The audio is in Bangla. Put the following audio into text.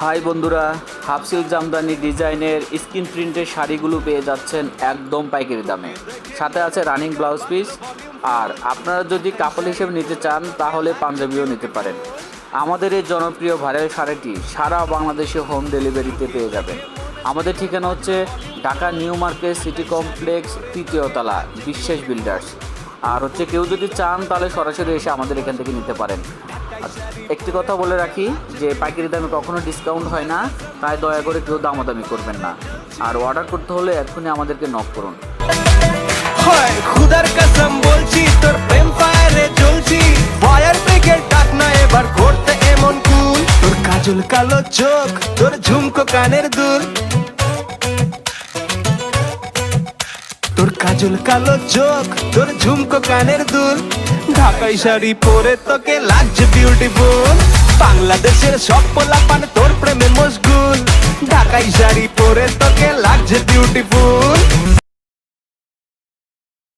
হাই বন্ধুরা, হাফ সিল্ক জামদানি ডিজাইনের স্ক্রিন প্রিন্টের শাড়িগুলো পেয়ে যাচ্ছেন একদম পাইকারি দামে। সাথে আছে রানিং ব্লাউজ পিস। আর আপনারা যদি কাপড় হিসেবে নিতে চান তাহলে পাঞ্জাবিও নিতে পারেন। আমাদের এই জনপ্রিয় ভাইরাল শাড়িটি সারা বাংলাদেশে হোম ডেলিভারিতে পেয়ে যাবেন। আমাদের ঠিকানা হচ্ছে Dhaka new market city complex, 3য় তলা, বিশ্বাস বিল্ডার্স। আর হচ্ছে কেউ যদি চান তাহলে সরাসরি এসে আমাদের এখান থেকে নিতে পারেন। একটি কথা বলে রাখি যে পাইকারি দামে কখনো ডিসকাউন্ট হয় না, তাই দয়া করে কেউ দামাদামি করবেন না। আর অর্ডার করতে হলে এখনই আমাদেরকে নক করুন। হয় খুদার কসম বলছি, তোর প্রেম ফায়ারে জ্বলছি। ফায়ার ব্রিগেড ডাক না এবার করতে এমন কুল। তোর কাজল কালো চোখ, তোর ঝুমকো কানের দুল। তোর কাজল কালো চোখ, তোর ঝুমকো কানের দুল। ঢাকাই শাড়ি পরে তোকে লাগছে বিউটিফুল। বাংলাদেশের সব পোলাপান তোর প্রেমে মশগুল। ঢাকাই শাড়ি পরে তোকে লাগছে বিউটিফুল।